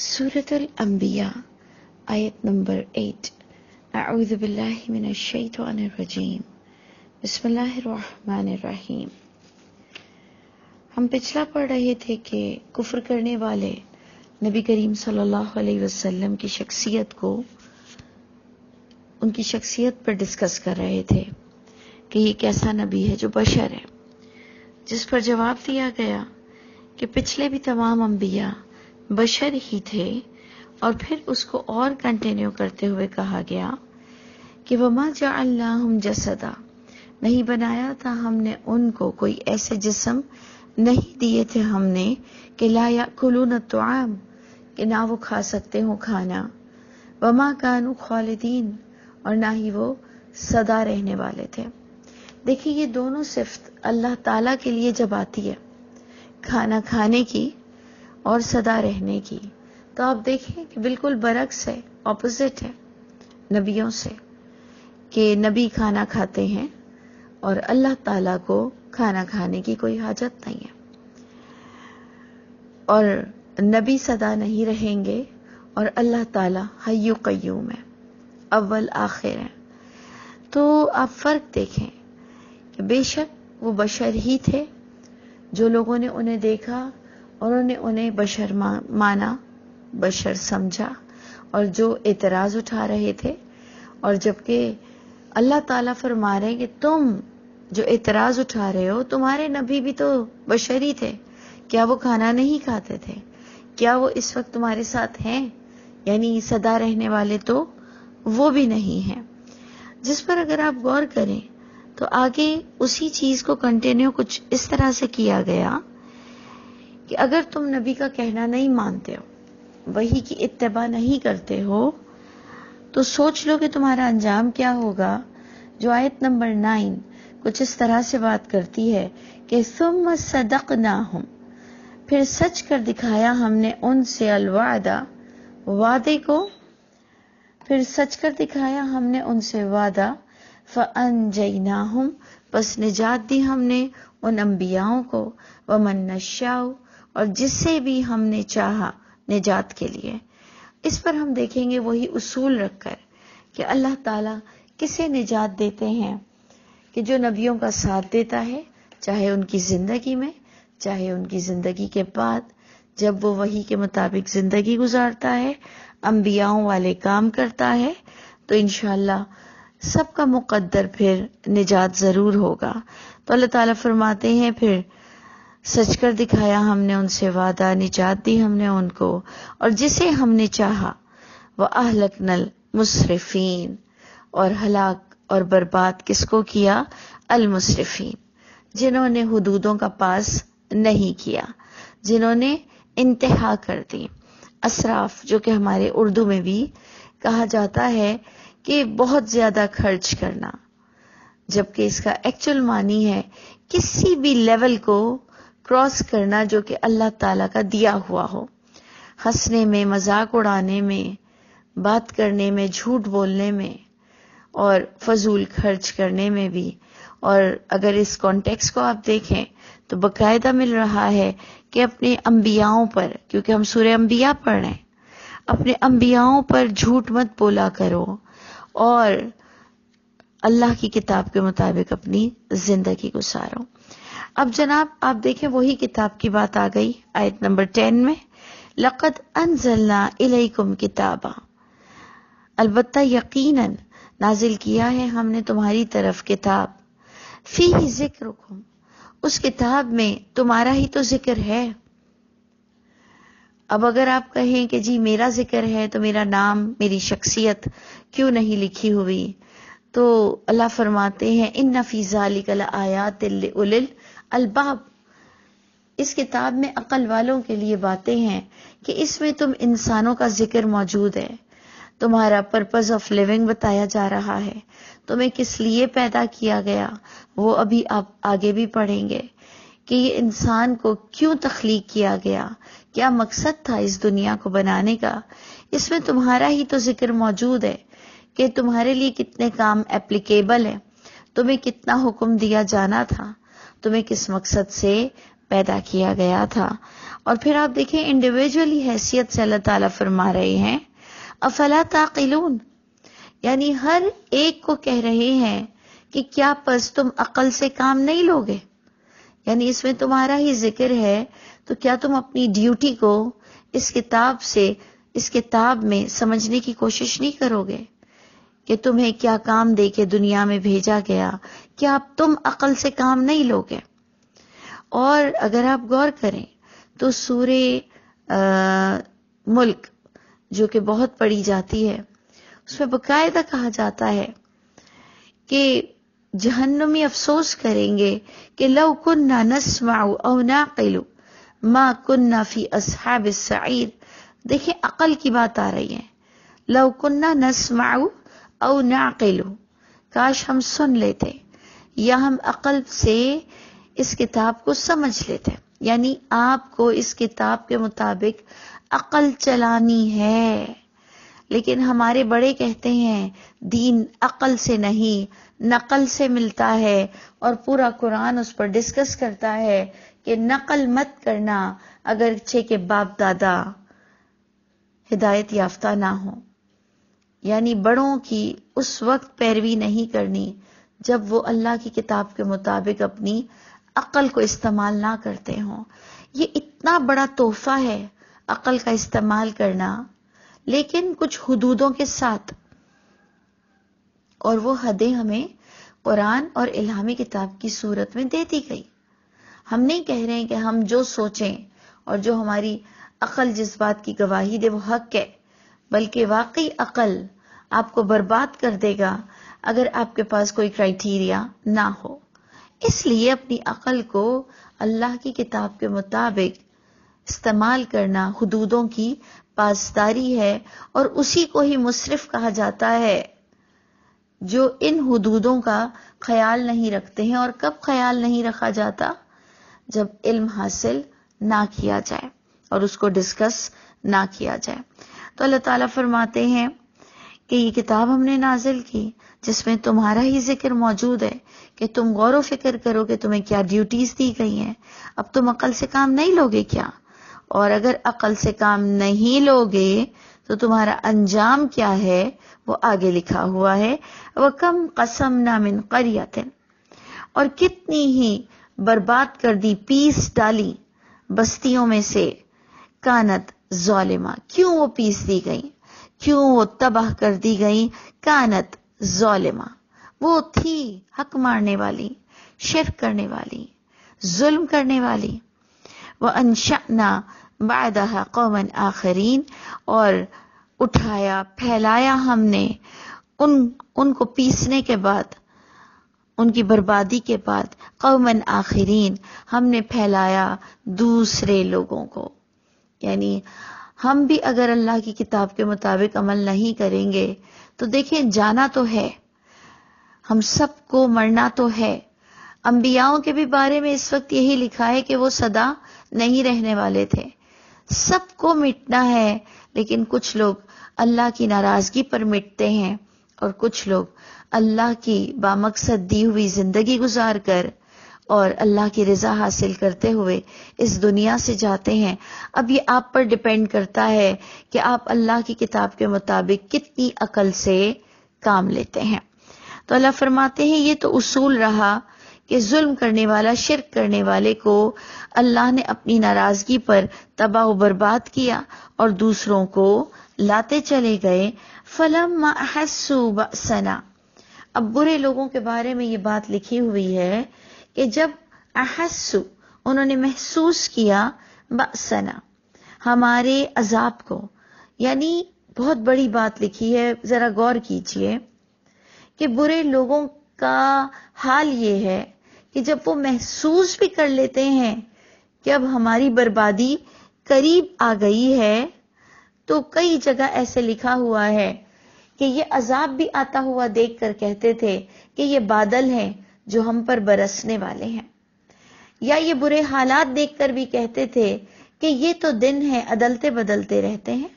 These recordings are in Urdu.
سورة الانبیاء آیت نمبر 8 اعوذ باللہ من الشیطان الرجیم بسم اللہ الرحمن الرحیم۔ ہم پچھلا پڑھ رہے تھے کہ کفر کرنے والے نبی کریم صلی اللہ علیہ وسلم کی شخصیت کو ان کی شخصیت پر ڈسکس کر رہے تھے کہ یہ کیسا نبی ہے جو بشر ہے، جس پر جواب دیا گیا کہ پچھلے بھی تمام انبیاء بشر ہی تھے، اور پھر اس کو اور کنٹینیو کرتے ہوئے کہا گیا کہ وَمَا جَعَلْنَاهُمْ جَسَدًا، نہیں بنایا تھا ہم نے ان کو کوئی ایسے جسم نہیں دیے تھے ہم نے کہ لا یأکلون الطعام، کہ نہ وہ کھا سکتے ہوں کھانا، وَمَا كَانُوا خَالِدِينَ، اور نہ ہی وہ سدا رہنے والے تھے۔ دیکھیں یہ دونوں صفت اللہ تعالیٰ کے لیے جب آتی ہے، کھانا کھانے کی اور سدا رہنے کی، تو آپ دیکھیں کہ بالکل برعکس ہے، اپوزٹ ہے نبیوں سے، کہ نبی کھانا کھاتے ہیں اور اللہ تعالیٰ کو کھانا کھانے کی کوئی حاجت نہیں ہے، اور نبی سدا نہیں رہیں گے اور اللہ تعالیٰ حی و قیوم ہے، اول آخر ہے۔ تو آپ فرق دیکھیں کہ بے شک وہ بشر ہی تھے، جو لوگوں نے انہیں دیکھا اور انہیں بشر مانا، بشر سمجھا، اور جو اعتراض اٹھا رہے تھے، اور جبکہ اللہ تعالیٰ فرما رہے ہیں کہ تم جو اعتراض اٹھا رہے ہو، تمہارے نبی بھی تو بشر ہی تھے، کیا وہ کھانا نہیں کھاتے تھے؟ کیا وہ اس وقت تمہارے ساتھ ہیں؟ یعنی سدا رہنے والے تو وہ بھی نہیں ہیں، جس پر اگر آپ غور کریں تو آگے اسی چیز کو کنٹینیو کچھ اس طرح سے کیا گیا کہ اگر تم نبی کا کہنا نہیں مانتے ہو، وحی کی اتباع نہیں کرتے ہو، تو سوچ لو کہ تمہارا انجام کیا ہوگا۔ جو آیت نمبر 9 کچھ اس طرح سے بات کرتی ہے کہ ثم صدقناہم، پھر سچ کر دکھایا ہم نے ان سے الوعدہ، وعدے کو، پھر سچ کر دکھایا ہم نے ان سے وعدہ، فانجیناہم، پس نجات دی ہم نے ان انبیاءوں کو، ومن نشاء، اور جس سے بھی ہم نے چاہا نجات کے لیے۔ اس پر ہم دیکھیں گے وہی اصول رکھ کر کہ اللہ تعالیٰ کسے نجات دیتے ہیں کہ جو نبیوں کا ساتھ دیتا ہے، چاہے ان کی زندگی میں، چاہے ان کی زندگی کے بعد، جب وہ وحی کے مطابق زندگی گزارتا ہے، انبیاؤں والے کام کرتا ہے، تو انشاءاللہ سب کا مقدر پھر نجات ضرور ہوگا۔ تو اللہ تعالیٰ فرماتے ہیں پھر سچ کر دکھایا ہم نے ان سے وعدہ، نجات دی ہم نے ان کو، اور جسے ہم نے چاہا، وَأَهْلَكْنَا الْمُسْرِفِينَ، اور ہلاک اور برباد کس کو کیا؟ المسرفین، جنہوں نے حدودوں کا پاس نہیں کیا، جنہوں نے انتہا کر دی۔ اسراف، جو کہ ہمارے اردو میں بھی کہا جاتا ہے کہ بہت زیادہ خرچ کرنا، جبکہ اس کا ایکچول معنی ہے کسی بھی لیول کو کراس کرنا جو کہ اللہ تعالیٰ کا دیا ہوا ہو، ہنسنے میں، مذاق اڑانے میں، بات کرنے میں، جھوٹ بولنے میں، اور فضول خرچ کرنے میں بھی۔ اور اگر اس کانٹیکس کو آپ دیکھیں تو باقاعدہ مل رہا ہے کہ اپنے انبیاؤں پر، کیونکہ ہم سورہ انبیاء پڑھ رہے ہیں، اپنے انبیاؤں پر جھوٹ مت بولا کرو، اور اللہ کی کتاب کے مطابق اپنی زندگی گزارو۔ اب جناب آپ دیکھیں وہی کتاب کی بات آ گئی آیت نمبر 10 میں، لَقَدْ أَنزَلْنَا إِلَيْكُمْ كِتَابًا، البتہ یقیناً نازل کیا ہے ہم نے تمہاری طرف کتاب، فِيهِ ذِكْرُكُمْ، اس کتاب میں تمہارا ہی تو ذکر ہے۔ اب اگر آپ کہیں کہ جی میرا ذکر ہے تو میرا نام، میری شخصیت کیوں نہیں لکھی ہوئی، تو اللہ فرماتے ہیں اِنَّ فِي ذَلِكَ لَآيَاتٍ لِأُولِي الْأَلْبَابِ، اس کتاب میں عقل والوں کے لیے باتیں ہیں کہ اس میں تم انسانوں کا ذکر موجود ہے، تمہارا پرپز آف لیونگ بتایا جا رہا ہے، تمہیں کس لیے پیدا کیا گیا، وہ ابھی آپ آگے بھی پڑھیں گے کہ یہ انسان کو کیوں تخلیق کیا گیا، کیا مقصد تھا اس دنیا کو بنانے کا، اس میں تمہارا ہی تو ذکر موجود ہے کہ تمہارے لیے کتنے کام اپلیکیبل ہے، تمہیں کتنا حکم دیا جانا تھا، تمہیں کس مقصد سے پیدا کیا گیا تھا۔ اور پھر آپ دیکھیں انڈیویجولی حیثیت سے اللہ تعالیٰ فرما رہے ہیں افلا تعقلون، یعنی ہر ایک کو کہہ رہے ہیں کہ کیا پس تم عقل سے کام نہیں لوگے، یعنی اس میں تمہارا ہی ذکر ہے تو کیا تم اپنی ڈیوٹی کو اس کتاب میں سمجھنے کی کوشش نہیں کرو گے کہ تمہیں کیا کام دے کے دنیا میں بھیجا گیا، کیا اب تم عقل سے کام نہیں لوگے؟ اور اگر آپ غور کریں تو سورہ ملک جو کہ بہت پڑھی جاتی ہے، اس میں باقاعدہ کہا جاتا ہے کہ جہنمی افسوس کریں گے کہ لو کننا نسمع او نعقل ما کننا فی اصحاب السعیر۔ دیکھیں عقل کی بات آ رہی ہے، لو کننا نسمع او نعقل، کاش ہم سن لیتے یا ہم عقل سے اس کتاب کو سمجھ لیتے، یعنی آپ کو اس کتاب کے مطابق عقل چلانی ہے۔ لیکن ہمارے بڑے کہتے ہیں دین عقل سے نہیں نقل سے ملتا ہے، اور پورا قرآن اس پر ڈسکس کرتا ہے کہ نقل مت کرنا اگرچہ کہ باپ دادا ہدایت یافتہ نہ ہو، یعنی بڑوں کی اس وقت پیروی نہیں کرنی جب وہ اللہ کی کتاب کے مطابق اپنی عقل کو استعمال نہ کرتے ہوں۔ یہ اتنا بڑا تحفہ ہے عقل کا استعمال کرنا، لیکن کچھ حدودوں کے ساتھ، اور وہ حدیں ہمیں قرآن اور الہامی کتاب کی صورت میں دے دی گئی۔ ہم نہیں کہہ رہے ہیں کہ ہم جو سوچیں اور جو ہماری عقل جس بات کی گواہی دے وہ حق ہے، بلکہ واقعی عقل آپ کو برباد کر دے گا اگر آپ کے پاس کوئی کرائیٹیریا نہ ہو۔ اس لیے اپنی عقل کو اللہ کی کتاب کے مطابق استعمال کرنا حدودوں کی پاسداری ہے، اور اسی کو ہی مسرف کہا جاتا ہے جو ان حدودوں کا خیال نہیں رکھتے ہیں۔ اور کب خیال نہیں رکھا جاتا؟ جب علم حاصل نہ کیا جائے اور اس کو ڈسکس نہ کیا جائے۔ تو اللہ تعالیٰ فرماتے ہیں کہ یہ کتاب ہم نے نازل کی جس میں تمہارا ہی ذکر موجود ہے کہ تم غور و فکر کرو کہ تمہیں کیا ڈیوٹیز دی گئی ہیں، اب تم عقل سے کام نہیں لوگے کیا؟ اور اگر عقل سے کام نہیں لوگے تو تمہارا انجام کیا ہے وہ آگے لکھا ہوا ہے۔ وَكَمْ قَسَمْنَا مِنْ قَرْيَةٍ، اور کتنی ہی برباد کر دی، پیس ڈالی بستیوں میں سے، کانت ظالمہ، کیوں وہ پیس دی گئی، کیوں وہ تباہ کر دی گئی؟ کانت ظالمہ، وہ تھی حق مارنے والی، شرک کرنے والی، ظلم کرنے والی۔ وَأَنشَأْنَا بَعْدَهَا قَوْمًا آخَرِينَ، اور اٹھایا پھیلایا ہم نے ان کو پیسنے کے بعد، ان کی بربادی کے بعد، قومًا آخرین، ہم نے پھیلایا دوسرے لوگوں کو۔ یعنی ہم بھی اگر اللہ کی کتاب کے مطابق عمل نہیں کریں گے تو دیکھیں جانا تو ہے، ہم سب کو مرنا تو ہے۔ انبیاؤں کے بھی بارے میں اس وقت یہی لکھا ہے کہ وہ سدا نہیں رہنے والے تھے، سب کو مٹنا ہے، لیکن کچھ لوگ اللہ کی ناراضگی پر مٹتے ہیں اور کچھ لوگ اللہ کی بامقصد دی ہوئی زندگی گزار کر اور اللہ کی رضا حاصل کرتے ہوئے اس دنیا سے جاتے ہیں۔ اب یہ آپ پر ڈیپینڈ کرتا ہے کہ آپ اللہ کی کتاب کے مطابق کتنی عقل سے کام لیتے ہیں۔ تو اللہ فرماتے ہیں یہ تو اصول رہا کہ ظلم کرنے والا، شرک کرنے والے کو اللہ نے اپنی ناراضگی پر تباہ و برباد کیا اور دوسروں کو لاتے چلے گئے۔ فَلَمَّا أَحَسُّوا بَأْسَنَا، اب برے لوگوں کے بارے میں یہ بات لکھی ہوئی ہے کہ جب احسوا، انہوں نے محسوس کیا، بأسنا، ہمارے عذاب کو، یعنی بہت بڑی بات لکھی ہے، ذرا غور کیجئے کہ برے لوگوں کا حال یہ ہے کہ جب وہ محسوس بھی کر لیتے ہیں کہ اب ہماری بربادی قریب آ گئی ہے، تو کئی جگہ ایسے لکھا ہوا ہے کہ یہ عذاب بھی آتا ہوا دیکھ کر کہتے تھے کہ یہ بادل ہیں جو ہم پر برسنے والے ہیں، یا یہ برے حالات دیکھ کر بھی کہتے تھے کہ یہ تو دن ہے، عدلتے بدلتے رہتے ہیں۔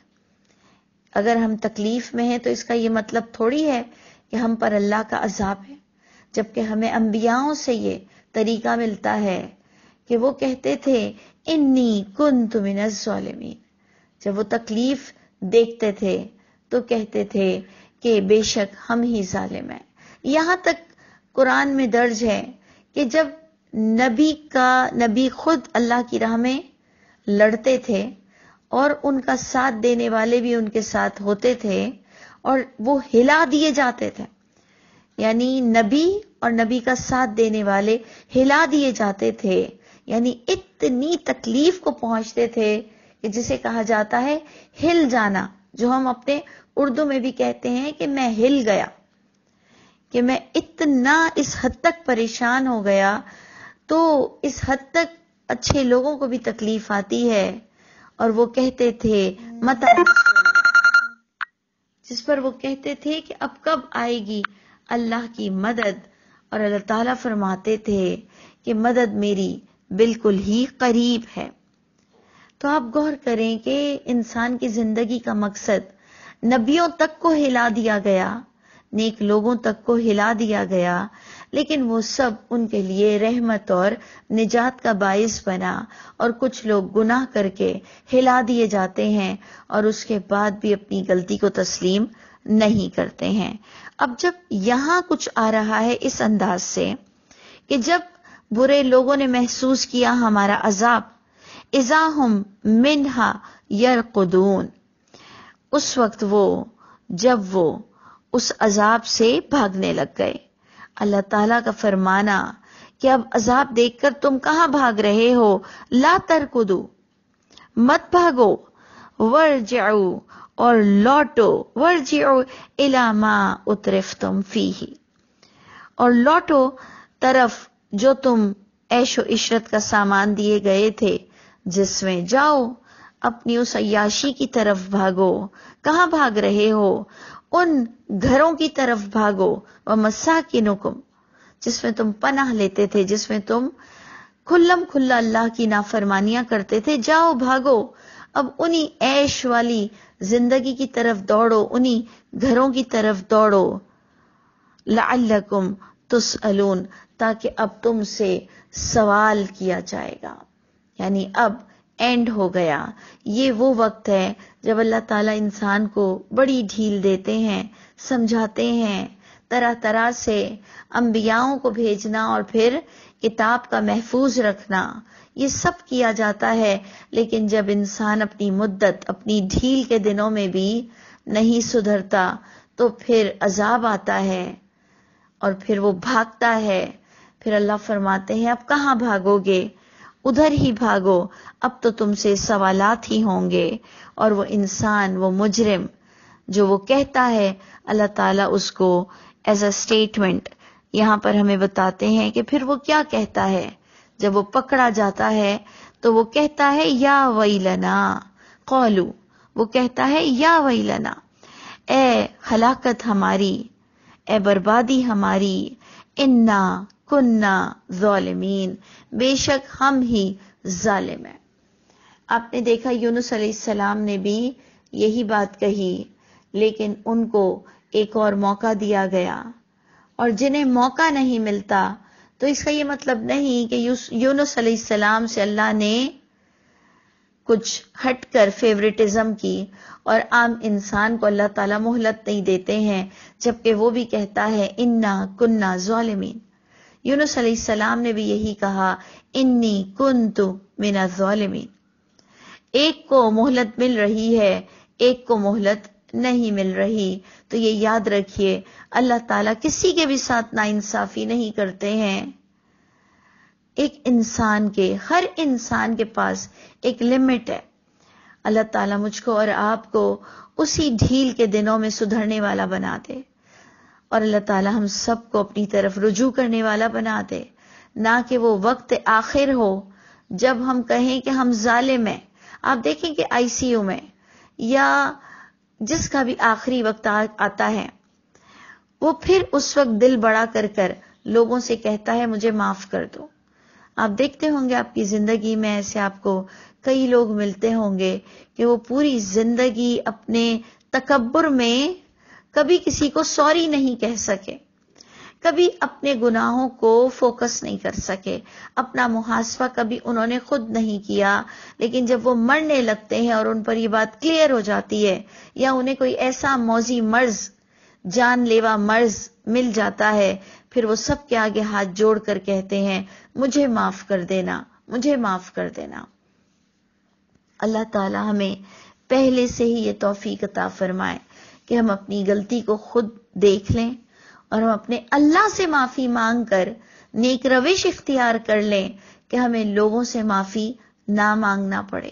اگر ہم تکلیف میں ہیں تو اس کا یہ مطلب تھوڑی ہے کہ ہم پر اللہ کا عذاب ہے، جبکہ ہمیں انبیاؤں سے یہ طریقہ ملتا ہے کہ وہ کہتے تھے انی کنت من الظالمین. جب وہ تکلیف دیکھتے تھے تو کہتے تھے کہ بے شک ہم ہی ظالم ہیں. یہاں تک قرآن میں درج ہے کہ جب نبی خود اللہ کی راہ میں لڑتے تھے اور ان کا ساتھ دینے والے بھی ان کے ساتھ ہوتے تھے اور وہ ہلا دیے جاتے تھے، یعنی نبی اور نبی کا ساتھ دینے والے ہلا دیے جاتے تھے، یعنی اتنی تکلیف کو پہنچتے تھے کہ جسے کہا جاتا ہے ہل جانا، جو ہم اپنے اردو میں بھی کہتے ہیں کہ میں ہل گیا، کہ میں اتنا اس حد تک پریشان ہو گیا. تو اس حد تک اچھے لوگوں کو بھی تکلیف آتی ہے. اور وہ کہتے تھے متا، جس پر وہ کہتے تھے کہ اب کب آئے گی اللہ کی مدد، اور اللہ تعالیٰ فرماتے تھے کہ مدد میری بالکل ہی قریب ہے. تو آپ غور کریں کہ انسان کی زندگی کا مقصد نبیوں تک کو ہلا دیا گیا، نیک لوگوں تک کو ہلا دیا گیا، لیکن وہ سب ان کے لیے رحمت اور نجات کا باعث بنا، اور کچھ لوگ گناہ کر کے ہلا دیے جاتے ہیں اور اس کے بعد بھی اپنی غلطی کو تسلیم نہیں کرتے ہیں. اب جب یہاں کچھ آ رہا ہے اس انداز سے کہ جب برے لوگوں نے محسوس کیا ہمارا عذاب، اذا ہم منہا یرقدون، اس وقت جب وہ اس عذاب سے بھاگنے لگ گئے. اللہ تعالیٰ کا فرمانا کہ اب عذاب دیکھ کر تم کہاں بھاگ رہے ہو، لا ترکدو، مت بھاگو، ورجعو، اور لوٹو، ورجعو الی ما اترفتم فیہ، اور لوٹو طرف جو تم عیش و عشرت کا سامان دیے گئے تھے جس میں، جاؤ اپنی اس عیاشی کی طرف بھاگو. کہاں بھاگ رہے ہو؟ ان گھروں کی طرف بھاگو، ومساکنکم، جس میں تم پناہ لیتے تھے، جس میں تم کھلم کھلا اللہ کی نافرمانیاں کرتے تھے. جاؤ بھاگو، اب انہی عیش والی زندگی کی طرف دوڑو، انہی گھروں کی طرف دوڑو. لعلکم تسألون، تاکہ اب تم سے سوال کیا جائے گا. یعنی اب اینڈ ہو گیا. یہ وہ وقت ہے جب اللہ تعالیٰ انسان کو بڑی ڈھیل دیتے ہیں، سمجھاتے ہیں، طرح طرح سے انبیاؤں کو بھیجنا اور پھر کتاب کا محفوظ رکھنا، یہ سب کیا جاتا ہے. لیکن جب انسان اپنی مدت، اپنی ڈھیل کے دنوں میں بھی نہیں سدھرتا تو پھر عذاب آتا ہے اور پھر وہ بھاگتا ہے. پھر اللہ فرماتے ہیں اب کہاں بھاگو گے، ادھر ہی بھاگو، اب تو تم سے سوالات ہی ہوں گے. اور وہ انسان، وہ مجرم جو وہ کہتا ہے، اللہ تعالیٰ اس کو ایز اے اسٹیٹمنٹ یہاں پر ہمیں بتاتے ہیں کہ پھر وہ کیا کہتا ہے جب وہ پکڑا جاتا ہے. تو وہ کہتا ہے یا ویلنا، قولو، وہ کہتا ہے یا ویلنا، اے ہلاکت ہماری، اے بربادی ہماری، انا کننا ظالمین، بے شک ہم ہی ظالم ہیں. آپ نے دیکھا یونس علیہ السلام نے بھی یہی بات کہی، لیکن ان کو ایک اور موقع دیا گیا. اور جنہیں موقع نہیں ملتا تو اس کا یہ مطلب نہیں کہ یونس علیہ السلام سے اللہ نے کچھ ہٹ کر فیوریٹزم کی، اور عام انسان کو اللہ تعالیٰ مہلت نہیں دیتے ہیں، جبکہ وہ بھی کہتا ہے انا کننا ظالمین. یونس علیہ السلام نے بھی یہی کہا انی کنت من الظالمین. ایک کو مہلت مل رہی ہے، ایک کو مہلت نہیں مل رہی. تو یہ یاد رکھیے اللہ تعالیٰ کسی کے بھی ساتھ ناانصافی نہیں کرتے ہیں. ایک انسان کے، ہر انسان کے پاس ایک لمٹ ہے. اللہ تعالیٰ مجھ کو اور آپ کو اسی ڈھیل کے دنوں میں سدھرنے والا بنا دے، اور اللہ تعالیٰ ہم سب کو اپنی طرف رجوع کرنے والا بنا دے، نہ کہ وہ وقت آخر ہو جب ہم کہیں کہ ہم ظالم ہیں. آپ دیکھیں کہ آئی سی یو میں یا جس کا بھی آخری وقت آتا ہے، وہ پھر اس وقت دل بڑا کر لوگوں سے کہتا ہے مجھے معاف کر دو. آپ دیکھتے ہوں گے آپ کی زندگی میں ایسے آپ کو کئی لوگ ملتے ہوں گے کہ وہ پوری زندگی اپنے تکبر میں کبھی کسی کو سوری نہیں کہہ سکے، کبھی اپنے گناہوں کو فوکس نہیں کر سکے، اپنا محاسبہ کبھی انہوں نے خود نہیں کیا، لیکن جب وہ مرنے لگتے ہیں اور ان پر یہ بات کلیئر ہو جاتی ہے، یا انہیں کوئی ایسا موذی مرض، جان لیوا مرض مل جاتا ہے، پھر وہ سب کے آگے ہاتھ جوڑ کر کہتے ہیں مجھے معاف کر دینا، مجھے معاف کر دینا۔ اللہ تعالی ہمیں پہلے سے ہی یہ توفیق عطا فرمائے کہ ہم اپنی غلطی کو خود دیکھ لیں اور ہم اپنے اللہ سے معافی مانگ کر نیک روش اختیار کر لیں کہ ہمیں لوگوں سے معافی نہ مانگنا پڑے۔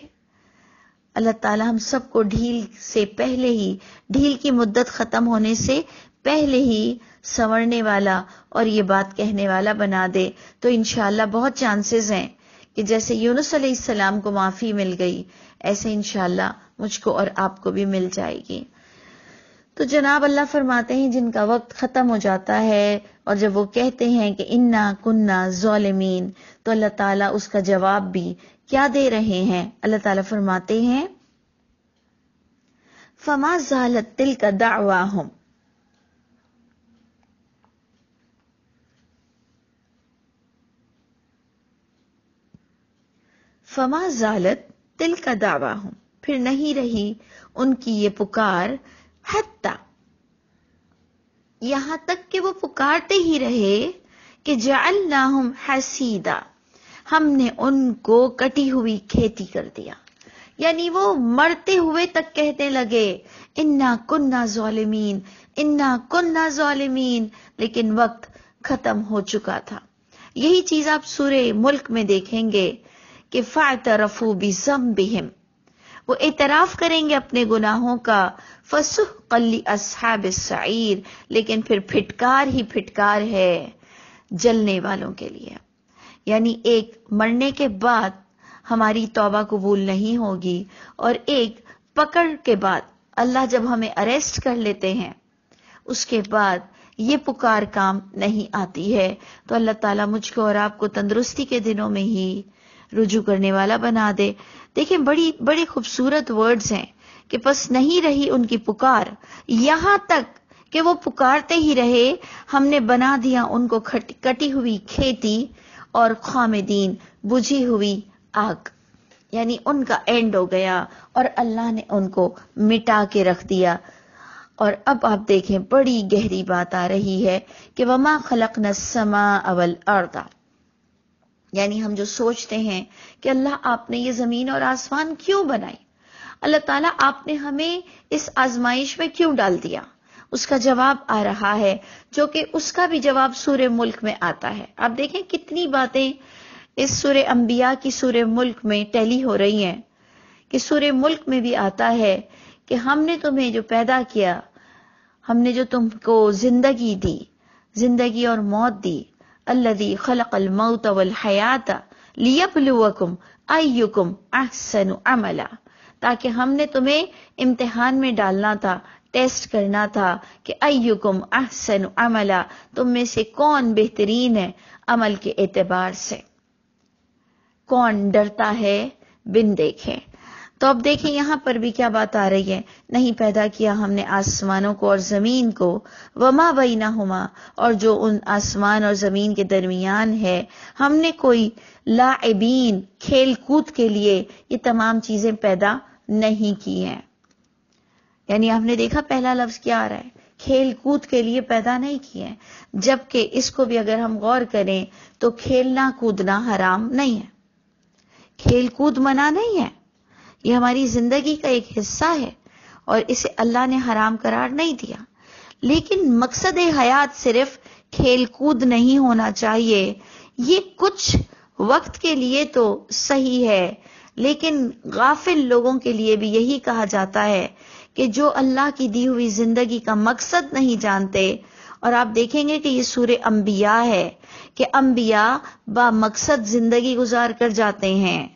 اللہ تعالی ہم سب کو ڈھیل سے پہلے ہی، ڈھیل کی مدت ختم ہونے سے پہلے ہی سنورنے والا اور یہ بات کہنے والا بنا دے، تو انشاءاللہ بہت چانسز ہیں کہ جیسے یونس علیہ السلام کو معافی مل گئی، ایسے انشاءاللہ مجھ کو اور آپ کو بھی مل جائے گی۔ تو جناب اللہ فرماتے ہیں جن کا وقت ختم ہو جاتا ہے اور جب وہ کہتے ہیں کہ انا کننا ظالمین، تو اللہ تعالیٰ اس کا جواب بھی کیا دے رہے ہیں؟ اللہ تعالیٰ فرماتے ہیں فما زالت تلک دعواہم، فما زالت تلک دعواہم، پھر نہیں رہی ان کی یہ پکار، حتی، یہاں تک کہ وہ پکارتے ہی رہے کہ جعلناہم حسیدا، ہم نے ان کو کٹی ہوئی کھیتی کر دیا، یعنی وہ مرتے ہوئے تک کہتے لگے انا کننا ظالمین، انا کننا ظالمین، لیکن وقت ختم ہو چکا تھا۔ یہی چیز آپ سورہ ملک میں دیکھیں گے کہ فاعترفوا بذنبہم، وہ اعتراف کریں گے اپنے گناہوں کا، فسحقا لاصحاب السعیر، لیکن پھر پھٹکار ہی پھٹکار ہے جلنے والوں کے لیے۔ یعنی ایک مرنے کے بعد ہماری توبہ قبول نہیں ہوگی، اور ایک پکڑ کے بعد اللہ جب ہمیں اریسٹ کر لیتے ہیں اس کے بعد یہ پکار کام نہیں آتی ہے۔ تو اللہ تعالیٰ مجھ کو اور آپ کو تندرستی کے دنوں میں ہی رجوع کرنے والا بنا دے۔ دیکھیں بڑی خوبصورت ورڈز ہیں کہ پس نہیں رہی ان کی پکار، یہاں تک کہ وہ پکارتے ہی رہے، ہم نے بنا دیا ان کو کٹی ہوئی کھیتی اور خامدین، بجھی ہوئی آگ، یعنی ان کا اینڈ ہو گیا اور اللہ نے ان کو مٹا کے رکھ دیا۔ اور اب آپ دیکھیں بڑی گہری بات آ رہی ہے کہ وما خلقنا السماء والارض، یعنی ہم جو سوچتے ہیں کہ اللہ آپ نے یہ زمین اور آسمان کیوں بنائی، اللہ تعالیٰ آپ نے ہمیں اس آزمائش میں کیوں ڈال دیا، اس کا جواب آ رہا ہے، جو کہ اس کا بھی جواب سورہ ملک میں آتا ہے۔ آپ دیکھیں کتنی باتیں اس سورہ انبیاء کی سورہ ملک میں ٹیلی ہو رہی ہیں، کہ سورہ ملک میں بھی آتا ہے کہ ہم نے تمہیں جو پیدا کیا، ہم نے جو تم کو زندگی دی، زندگی اور موت دی، الذی خلق الموت والحیات لیبلوکم ایکم احسن عملا، تاکہ ہم نے تمہیں امتحان میں ڈالنا تھا، ٹیسٹ کرنا تھا کہ ایکم احسن عملا، تم میں سے کون بہترین ہے عمل کے اعتبار سے، کون ڈرتا ہے بن دیکھے۔ تو اب دیکھیں یہاں پر بھی کیا بات آ رہی ہے، نہیں پیدا کیا ہم نے آسمانوں کو اور زمین کو، وما بینہما، اور جو ان آسمان اور زمین کے درمیان ہے، ہم نے کوئی لاعبین، کھیل کود کے لیے یہ تمام چیزیں پیدا نہیں کی ہیں۔ یعنی آپ نے دیکھا پہلا لفظ کیا آ رہا ہے، کھیل کود کے لیے پیدا نہیں کیے ہیں، جبکہ اس کو بھی اگر ہم غور کریں تو کھیلنا کودنا حرام نہیں ہے، کھیل کود منع نہیں ہے، یہ ہماری زندگی کا ایک حصہ ہے اور اسے اللہ نے حرام قرار نہیں دیا۔ لیکن مقصد حیات صرف کھیل کود نہیں ہونا چاہیے، یہ کچھ وقت کے لیے تو صحیح ہے، لیکن غافل لوگوں کے لیے بھی یہی کہا جاتا ہے کہ جو اللہ کی دی ہوئی زندگی کا مقصد نہیں جانتے۔ اور آپ دیکھیں گے کہ یہ سورہ انبیاء ہے کہ انبیاء با مقصد زندگی گزار کر جاتے ہیں،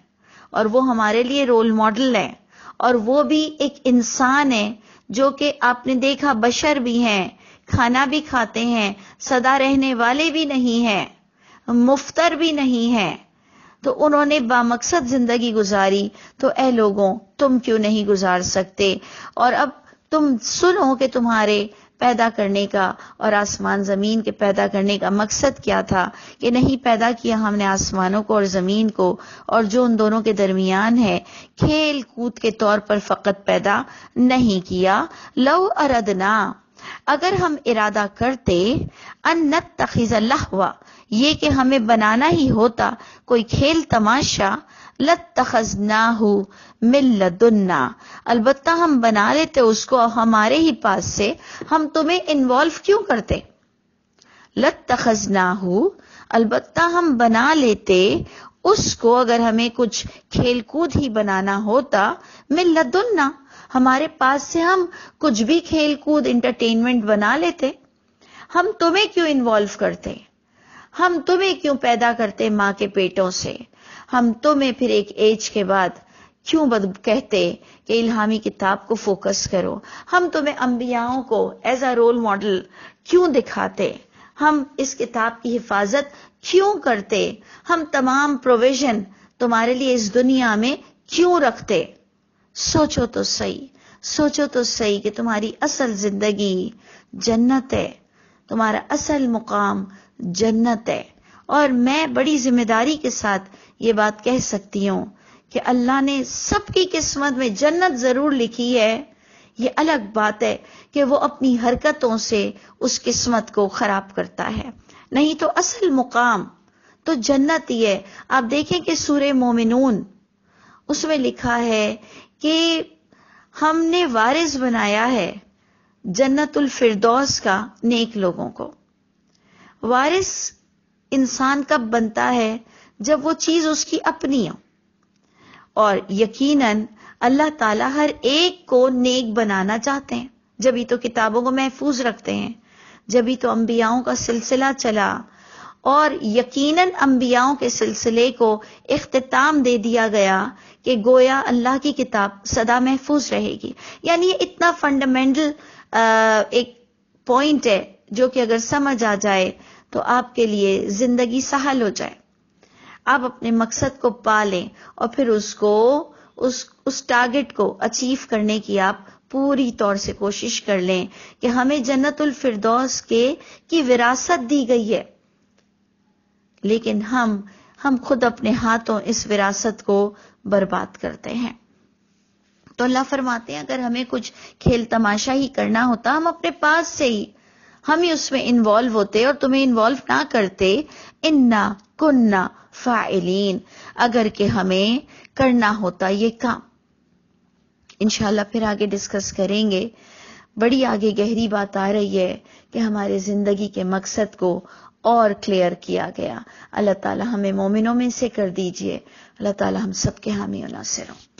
اور وہ ہمارے لیے رول ماڈل ہے، اور وہ بھی ایک انسان ہے جو کہ آپ نے دیکھا بشر بھی ہیں، کھانا بھی کھاتے ہیں، سدا رہنے والے بھی نہیں ہیں، مفطر بھی نہیں ہیں، تو انہوں نے بامقصد زندگی گزاری، تو اے لوگوں تم کیوں نہیں گزار سکتے؟ اور اب تم سنو کہ تمہارے پیدا کرنے کا اور آسمان زمین کے پیدا کرنے کا مقصد کیا تھا کہ نہیں پیدا کیا ہم نے آسمانوں کو اور زمین کو اور جو ان دونوں کے درمیان ہے کھیل کود کے طور پر فقط پیدا نہیں کیا. لو اردنا اگر ہم ارادہ کرتے ان نتخذ لہوا یہ کہ ہمیں بنانا ہی ہوتا کوئی کھیل تماشا لاتخذناہ من لدنا البتہ ہم بنا لیتے اس کو ہمارے ہی پاس سے. ہم تمہیں انوالو کیوں کرتے؟ لاتخذناہ البتہ ہم بنا لیتے اس کو اگر ہمیں کچھ کھیل کود ہی بنانا ہوتا من لدنا ہمارے پاس سے ہم کچھ بھی کھیل کود انٹرٹینمنٹ بنا لیتے. ہم تمہیں کیوں انوالو کرتے؟ ہم تمہیں کیوں پیدا کرتے ماں کے پیٹوں سے؟ ہم تمہیں پھر ایک ایج کے بعد کیوں کہتے کہ الہامی کتاب کو فوکس کرو؟ ہم تمہیں انبیاؤں کو ایز اے رول ماڈل کیوں دکھاتے؟ ہم اس کتاب کی حفاظت کیوں کرتے؟ ہم تمام پروویژن تمہارے لیے اس دنیا میں کیوں رکھتے؟ سوچو تو صحیح کہ تمہاری اصل زندگی جنت ہے، تمہارا اصل مقام جنت ہے. اور میں بڑی ذمہ داری کے ساتھ یہ بات کہہ سکتی ہوں کہ اللہ نے سب کی قسمت میں جنت ضرور لکھی ہے. یہ الگ بات ہے کہ وہ اپنی حرکتوں سے اس قسمت کو خراب کرتا ہے، نہیں تو اصل مقام تو جنت ہی ہے. آپ دیکھیں کہ سورہ مومنون اس میں لکھا ہے کہ ہم نے وارث بنایا ہے جنت الفردوس کا نیک لوگوں کو. وارث انسان کب بنتا ہے؟ جب وہ چیز اس کی اپنی ہو. اور یقیناً اللہ تعالیٰ ہر ایک کو نیک بنانا چاہتے ہیں، جبھی تو کتابوں کو محفوظ رکھتے ہیں، جبھی تو انبیاؤں کا سلسلہ چلا اور یقیناً انبیاؤں کے سلسلے کو اختتام دے دیا گیا کہ گویا اللہ کی کتاب سدا محفوظ رہے گی. یعنی یہ اتنا فنڈامنٹل ایک پوائنٹ ہے جو کہ اگر سمجھ آ جائے تو آپ کے لیے زندگی سہل ہو جائے، آپ اپنے مقصد کو پا لیں اور پھر اس ٹارگٹ کو اچیو کرنے کی آپ پوری طور سے کوشش کر لیں کہ ہمیں جنت الفردوس کی وراثت دی گئی ہے، لیکن ہم خود اپنے ہاتھوں اس وراثت کو برباد کرتے ہیں. تو اللہ فرماتے ہیں اگر ہمیں کچھ کھیل تماشا ہی کرنا ہوتا ہم اپنے پاس سے ہم ہی اس میں انوالو ہوتے اور تمہیں انوالو نہ کرتے. انا کننا فاعلین اگر کہ ہمیں کرنا ہوتا یہ کام. انشاءاللہ پھر آگے ڈسکس کریں گے. بڑی آگے گہری بات آ رہی ہے کہ ہمارے زندگی کے مقصد کو اور کلیئر کیا گیا. اللہ تعالی ہمیں مومنوں میں سے کر دیجئے. اللہ تعالی ہم سب کے حامی و ناصر ہوں.